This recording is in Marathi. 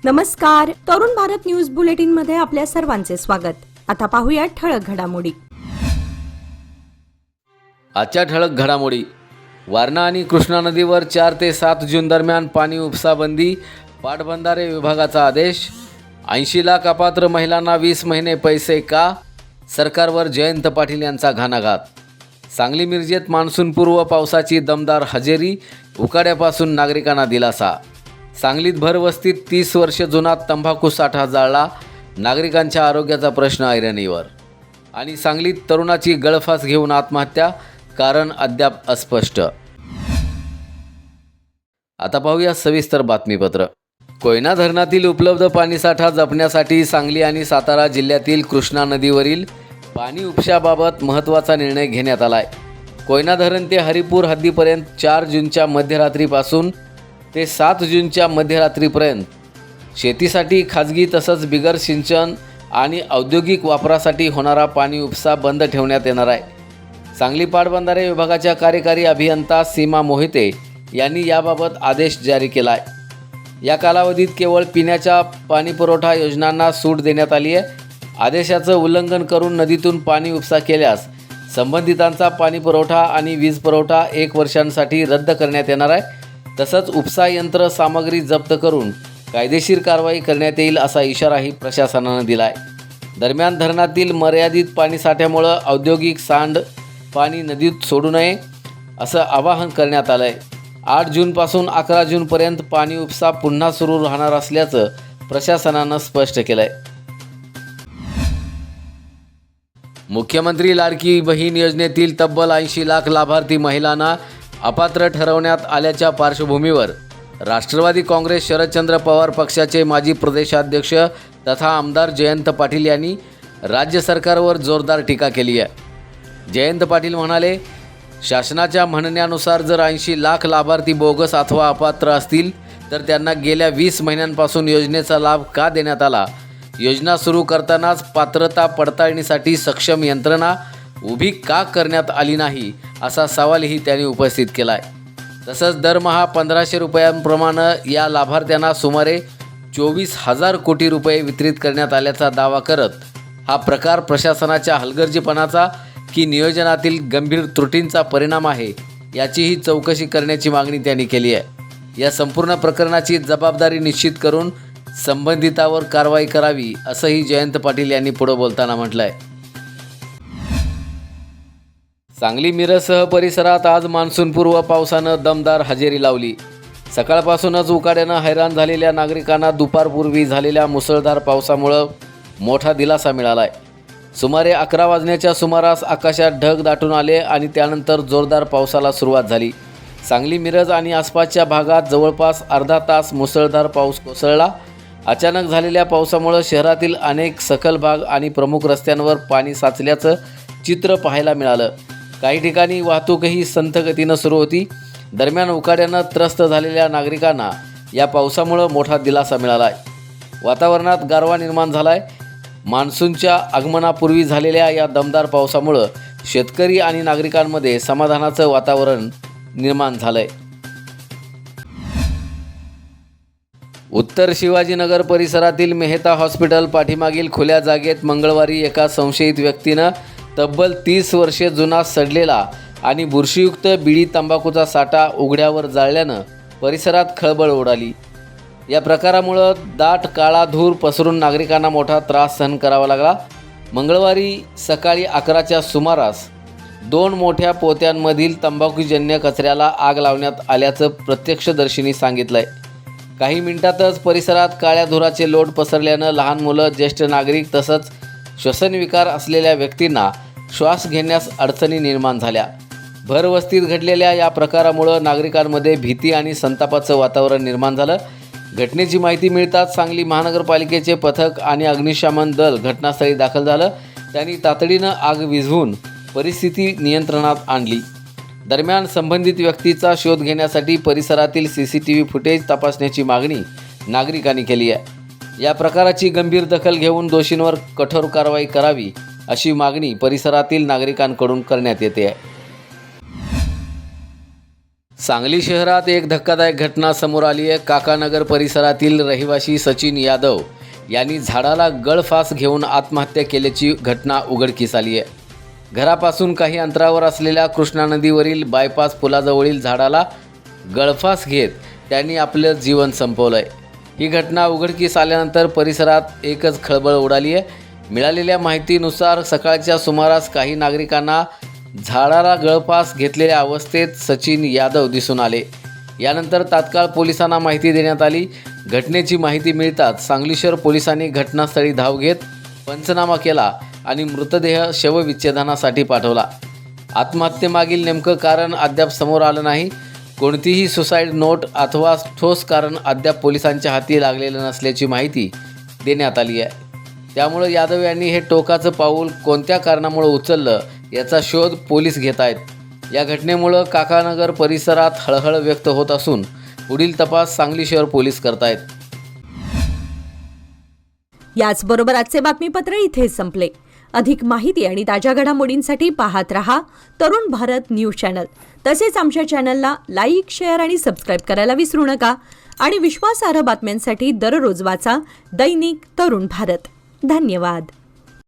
नमस्कार, तरुण भारत न्यूज बुलेटिन मध्ये आपल्या सर्वांचे स्वागत. आता पाहूया ठळक घडामोडी. आजच्या ठळक घडामोडी. वारणा आणि कृष्णा नदीवर 4 ते 7 जून दरम्यान पाणी उपसा बंदी, पाटबंधारे विभागाचा आदेश. 80 लाख अपात्र महिलांना 20 महिने पैसे का? सरकारवर जयंत पाटील यांचा घणाघात. सांगली मिरजेत मान्सूनपूर्व पावसाची दमदार हजेरी, उकाड्यापासून नागरिकांना दिलासा. सांगलीत भरवस्तीत 30 वर्ष जुना तंबाखू साठा जाळला, नागरिकांच्या आरोग्याचा प्रश्न ऐरणीवर. आणि सांगलीत तरुणाची गळफास घेऊन आत्महत्या, कारण अद्याप अस्पष्ट. आता पाहूया सविस्तर बातमीपत्र. कोयना धरणातील उपलब्ध पाणीसाठा जपण्यासाठी सांगली आणि सातारा जिल्ह्यातील कृष्णा नदीवरील पाणी उपशाबाबत महत्त्वाचा निर्णय घेण्यात आला आहे. कोयना धरण ते हरिपूर हद्दीपर्यंत 4 जूनच्या मध्यरात्रीपासून ते 7 जूनच्या मध्यरात्रीपर्यंत शेतीसाठी, खाजगी तसंच बिगर सिंचन आणि औद्योगिक वापरासाठी होणारा पाणी उपसा बंद ठेवण्यात येणार आहे. सांगली पाटबंधारे विभागाच्या कार्यकारी अभियंता सीमा मोहिते यांनी याबाबत आदेश जारी केला आहे. या कालावधीत केवळ पिण्याच्या पाणीपुरवठा योजनांना सूट देण्यात आली आहे. आदेशाचं उल्लंघन करून नदीतून पाणी उपसा केल्यास संबंधितांचा पाणीपुरवठा आणि वीज पुरवठा 1 वर्षांसाठी रद्द करण्यात येणार आहे. तसंच उपसा यंत्र सामग्री जप्त करून कायदेशीर कारवाई करण्यात येईल असा इशाराही प्रशासनानं दिला आहे. दरम्यान धरणातील मर्यादित पाणीसाठ्यामुळं औद्योगिक सांड पाणी नदीत सोडू नये असं आवाहन करण्यात आलं आहे. 8 जूनपासून 11 जूनपर्यंत पाणी उपसा पुन्हा सुरू राहणार असल्याचं प्रशासनानं स्पष्ट केलं आहे. मुख्यमंत्री लाडकी बहीण योजनेतील तब्बल 80 लाख लाभार्थी महिलांना अपात्र ठरवण्यात आल्याच्या पार्श्वभूमीवर राष्ट्रवादी काँग्रेस शरदचंद्र पवार पक्षाचे माजी प्रदेशाध्यक्ष तथा आमदार जयंत पाटील यांनी राज्य सरकारवर जोरदार टीका केली आहे. जयंत पाटील म्हणाले, शासनाच्या म्हणण्यानुसार जर 80 लाख लाभार्थी बोगस अथवा अपात्र असतील तर त्यांना गेल्या 20 महिन्यांपासून योजनेचा लाभ का देण्यात आला? योजना सुरू करतानाच पात्रता पडताळणीसाठी सक्षम यंत्रणा उभी का करण्यात आली नाही, असा सवालही त्यांनी उपस्थित केला आहे. तसंच दरमहा 1500 रुपयांप्रमाणे या लाभार्थ्यांना सुमारे 24,000 कोटी रुपये वितरित करण्यात आल्याचा दावा करत हा प्रकार प्रशासनाच्या हलगर्जीपणाचा की नियोजनातील गंभीर त्रुटींचा परिणाम आहे, याचीही चौकशी करण्याची मागणी त्यांनी केली आहे. या संपूर्ण प्रकरणाची जबाबदारी निश्चित करून संबंधितावर कारवाई करावी, असंही जयंत पाटील यांनी पुढे बोलताना म्हटलं आहे. सांगली मिरजसह परिसरात आज मान्सूनपूर्व पावसानं दमदार हजेरी लावली. सकाळपासूनच उकाड्यानं हैराण झालेल्या नागरिकांना दुपारपूर्वी झालेल्या मुसळधार पावसामुळं मोठा दिलासा मिळाला आहे. सुमारे 11 वाजण्याच्या सुमारास आकाशात ढग दाटून आले आणि त्यानंतर जोरदार पावसाला सुरुवात झाली. सांगली मिरज आणि आसपासच्या भागात जवळपास अर्धा तास मुसळधार पाऊस कोसळला. अचानक झालेल्या पावसामुळं शहरातील अनेक सखल भाग आणि प्रमुख रस्त्यांवर पाणी साचल्याचं चित्र पाहायला मिळालं. काही ठिकाणी वाहतूकही संथ गतीनं सुरू होती. दरम्यान उकाड्यानं त्रस्त झालेल्या नागरिकांना या पावसामुळं मोठा दिलासा मिळाला आहे. वातावरणात गारवा निर्माण झाला आहे. मान्सूनच्या आगमनापूर्वी झालेल्या या दमदार पावसामुळं शेतकरी आणि नागरिकांमध्ये समाधानाचं वातावरण निर्माण झालं आहे. उत्तर शिवाजीनगर परिसरातील मेहता हॉस्पिटल पाठीमागील खुल्या जागेत मंगळवारी एका संशयित व्यक्तीनं तब्बल 30 वर्षे जुना सडलेला आणि बुरशीयुक्त बिडी तंबाखूचा साठा उघड्यावर जाळल्यानं परिसरात खळबळ उडाली. या प्रकारामुळं दाट काळा धूर पसरून नागरिकांना मोठा त्रास सहन करावा लागला. मंगळवारी सकाळी 11च्या सुमारास 2 मोठ्या पोत्यांमधील तंबाखूजन्य कचऱ्याला आग लावण्यात आल्याचं प्रत्यक्षदर्शींनी सांगितलं आहे. काही मिनिटातच परिसरात काळ्या धुराचे लोट पसरल्यानं लहान मुलं, ज्येष्ठ नागरिक तसंच श्वसनविकार असलेल्या व्यक्तींना श्वास घेण्यास अडचणी निर्माण झाल्या. भरवस्तीत घडलेल्या या प्रकारामुळं नागरिकांमध्ये भीती आणि संतापाचं वातावरण निर्माण झालं. घटनेची माहिती मिळताच सांगली महानगरपालिकेचे पथक आणि अग्निशमन दल घटनास्थळी दाखल झालं. त्यांनी तातडीनं आग विझवून परिस्थिती नियंत्रणात आणली. दरम्यान संबंधित व्यक्तीचा शोध घेण्यासाठी परिसरातील CCTV फुटेज तपासण्याची मागणी नागरिकांनी केली आहे. या प्रकाराची गंभीर दखल घेऊन दोषींवर कठोर कारवाई करावी, अशी मागणी परिसरातील नागरिकांकडून करण्यात येते आहे. सांगली शहरात एक धक्कादायक घटना समोर आली आहे. काकानगर परिसरातील रहिवासी सचिन यादव यांनी झाडाला गळफास घेऊन आत्महत्या केल्याची घटना उघडकीस आली आहे. घरापासून काही अंतरावर असलेल्या कृष्णा नदीवरील बायपास पुलाजवळील झाडाला गळफास घेत त्यांनी आपलं जीवन संपवलं आहे. ही घटना उघडकीस आल्यानंतर परिसरात एकच खळबळ उडाली आहे. मिळालेल्या माहितीनुसार सकाळच्या सुमारास काही नागरिकांना झाडाला गळफास घेतलेल्या अवस्थेत सचिन यादव दिसून आले. यानंतर तात्काळ पोलिसांना माहिती देण्यात आली. घटनेची माहिती मिळताच सांगली शहर पोलिसांनी घटनास्थळी धाव घेत पंचनामा केला आणि मृतदेह शवविच्छेदनासाठी पाठवला. आत्महत्येमागील नेमकं कारण अद्याप समोर आलं नाही. कोणतीही सुसाईड नोट अथवा ठोस कारण अद्याप पोलिसांच्या हाती लागलेलं नसल्याची माहिती देण्यात आली आहे. त्यामुळे यादव यांनी हे टोकाचं पाऊल कोणत्या कारणामुळे उचललं याचा शोध पोलीस घेत आहेत. या घटनेमुळं काकानगर परिसरात हळहळ व्यक्त होत असून पुढील तपास सांगली शहर पोलीस करतायत. याचबरोबर आजचे बातमीपत्र इथे संपले. अधिक माहिती आणि ताज्या घडामोडींसाठी पाहत रहा तरुण भारत न्यूज चॅनल. तसेच आमच्या चॅनलला लाईक, शेअर आणि सबस्क्राईब करायला विसरू नका. आणि विश्वासार्ह बातम्यांसाठी दररोज वाचा दैनिक तरुण भारत. धन्यवाद.